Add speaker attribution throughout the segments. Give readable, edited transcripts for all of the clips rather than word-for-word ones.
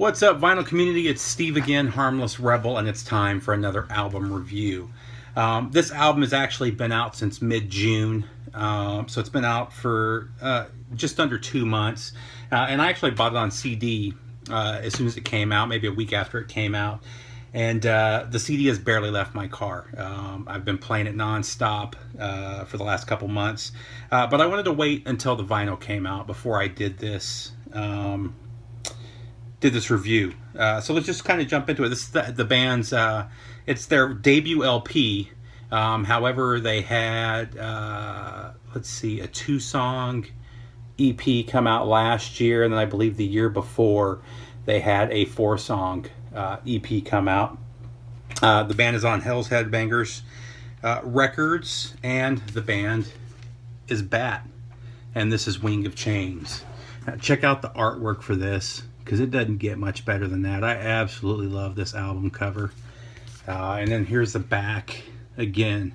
Speaker 1: What's up, vinyl community? It's Steve again, Harmless Rebel, and it's time for another album review. This album has actually been out since mid-June, so it's been out for just under 2 months. And I actually bought it on CD as soon as it came out, maybe a week after it came out. And the CD has barely left my car. I've been playing it nonstop for the last couple months. But I wanted to wait until the vinyl came out before I did this review. So let's just kind of jump into it. This is the band's, it's their debut LP. However, they had, let's see, a 2-song EP come out last year, and then I believe the year before they had a 4-song EP come out. The band is on Hell's Headbangers Records, and the band is Bat, and this is Wing of Chains. Now, check out the artwork for this, because it doesn't get much better than that. I absolutely love this album cover. And then here's the back. Again,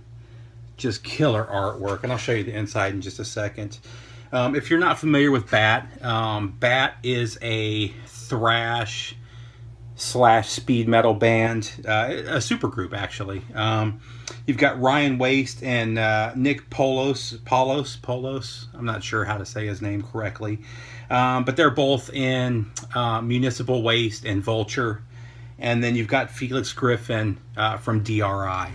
Speaker 1: just killer artwork. And I'll show you the inside in just a second. If you're not familiar with Bat, Bat is a thrash / speed metal band, a supergroup actually. You've got Ryan Waste and Nick Polos. I'm not sure how to say his name correctly, but they're both in Municipal Waste and Vulture. And then you've got Felix Griffin from DRI.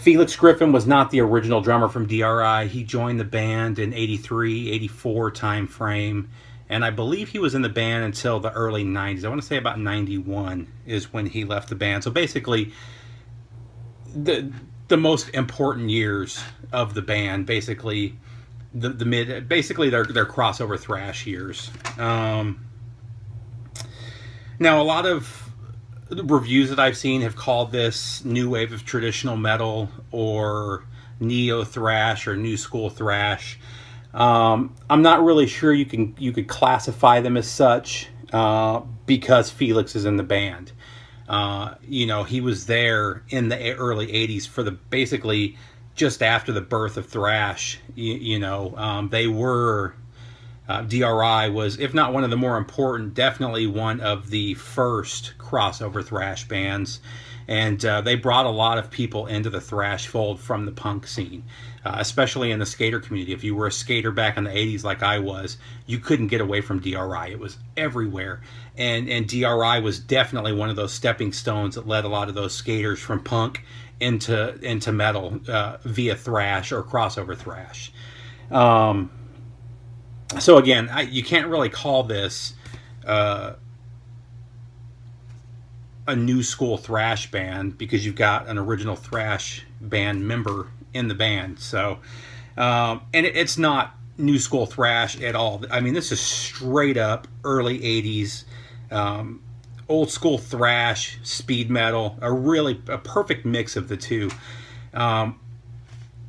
Speaker 1: Felix Griffin was not the original drummer from DRI. He joined the band in 83, 84 time frame. And I believe he was in the band until the early 90s. I want to say about 91 is when he left the band. So basically, the most important years of the band, basically their crossover thrash years. Now, a lot of reviews that I've seen have called this new wave of traditional metal or neo thrash or new school thrash. I'm not really sure you could classify them as such because Felix is in the band. He was there in the early 80s for basically just after the birth of thrash. They were DRI was, if not one of the more important, definitely one of the first crossover thrash bands. And they brought a lot of people into the thrash fold from the punk scene, especially in the skater community. If you were a skater back in the 80s like I was, you couldn't get away from DRI. It was everywhere. And DRI was definitely one of those stepping stones that led a lot of those skaters from punk into metal via thrash or crossover thrash. So again, you can't really call this a new school thrash band because you've got an original thrash band member in the band. So, and it's not new school thrash at all. I mean, this is straight up early 80s, old school thrash, speed metal, a perfect mix of the two.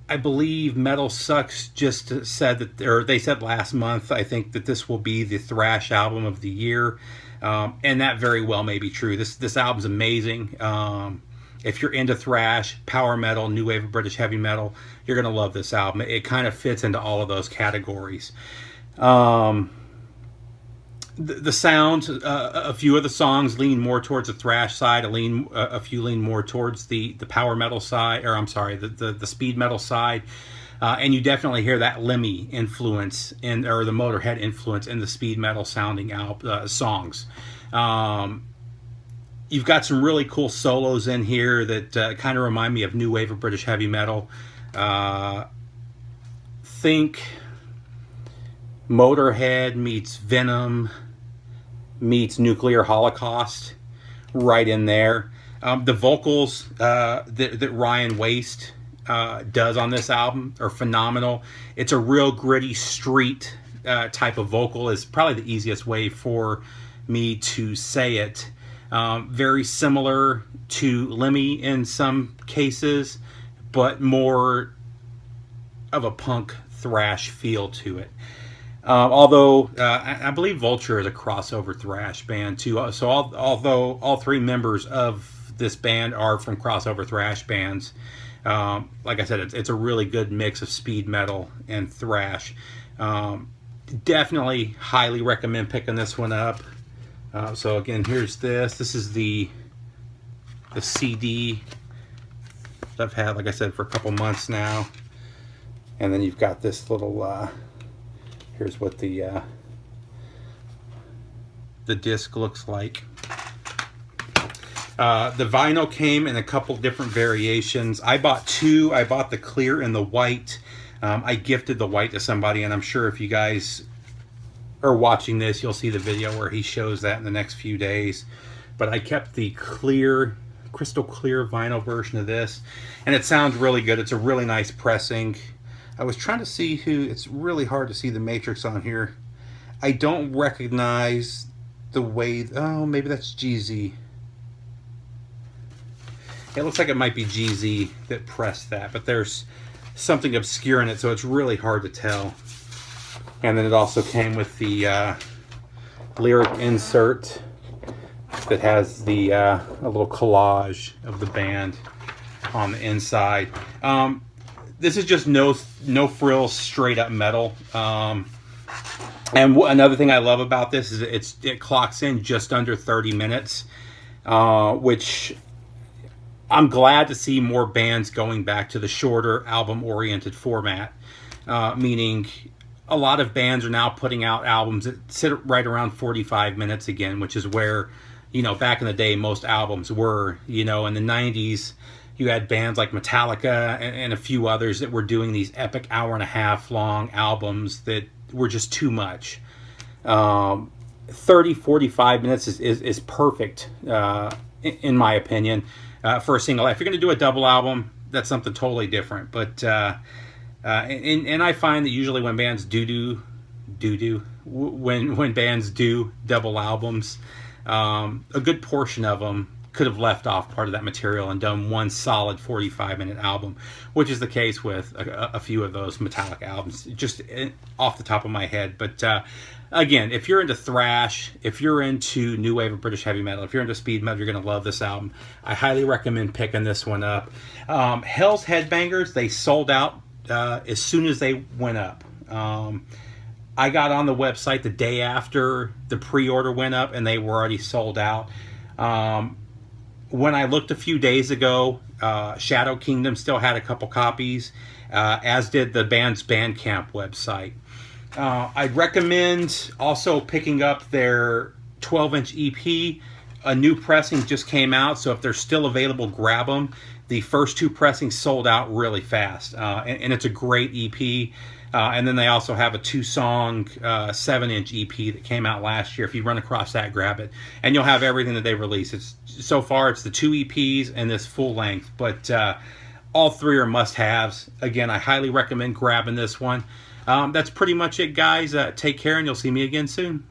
Speaker 1: I believe Metal Sucks just said that, or they said last month, I think, that this will be the thrash album of the year. And that very well may be true. This album's amazing. If you're into thrash, power metal, new wave of British heavy metal, you're going to love this album. It kind of fits into all of those categories. The sound, a few of the songs lean more towards the thrash side. A few lean more towards the power metal side, or I'm sorry, the speed metal side. And you definitely hear that Lemmy influence or the Motorhead influence in the speed metal sounding songs. You've got some really cool solos in here that kind of remind me of new wave of British heavy metal. Think Motorhead meets Venom meets Nuclear Holocaust right in there. The vocals that Ryan Waste does on this album are phenomenal. It's a real gritty street type of vocal is probably the easiest way for me to say it. Very similar to Lemmy in some cases, but more of a punk thrash feel to it. Although I believe Vulture is a crossover thrash band too. So although all 3 members of this band are from crossover thrash bands, like I said, it's a really good mix of speed metal and thrash. definitely highly recommend picking this one up. So again, here's this. This is the CD I've had, like I said, for a couple months now. And then you've got this little, here's what the disc looks like. The vinyl came in a couple different variations. I bought two. I bought the clear and the white. I gifted the white to somebody, and I'm sure if you guys are watching this, you'll see the video where he shows that in the next few days. But I kept the clear, crystal clear vinyl version of this, and it sounds really good. It's a really nice pressing. I was trying to see who, it's really hard to see the matrix on here. I don't recognize the way, oh, maybe that's GZ. It looks like it might be GZ that pressed that, but there's something obscure in it, so it's really hard to tell. And then it also came with the lyric insert that has the a little collage of the band on the inside. This is just no frills, straight up metal. And another thing I love about this is it clocks in just under 30 minutes, which I'm glad to see more bands going back to the shorter album-oriented format, meaning a lot of bands are now putting out albums that sit right around 45 minutes again, which is where, you know, back in the day most albums were. You know, in the 90s, you had bands like Metallica and a few others that were doing these epic hour-and-a-half long albums that were just too much. 30, 45 minutes is perfect, in my opinion, for a single. If you're going to do a double album, that's something totally different. But and I find that usually when bands when bands do double albums, a good portion of them could have left off part of that material and done one solid 45-minute album, which is the case with a few of those Metallica albums, just off the top of my head. But again, if you're into thrash, if you're into new wave of British heavy metal, if you're into speed metal, you're going to love this album. I highly recommend picking this one up. Hell's Headbangers, they sold out as soon as they went up. I got on the website the day after the pre-order went up, and they were already sold out. When I looked a few days ago, Shadow Kingdom still had a couple copies, as did the band's Bandcamp website. I'd recommend also picking up their 12-inch EP. A new pressing just came out, so if they're still available, grab them. The first two pressings sold out really fast, and it's a great EP. And then they also have a 2-song 7-inch EP that came out last year. If you run across that, grab it, and you'll have everything that they released. So far it's the 2 EPs and this full length, but all three are must-haves. Again, I highly recommend grabbing this one. That's pretty much it, guys. Take care, and you'll see me again soon.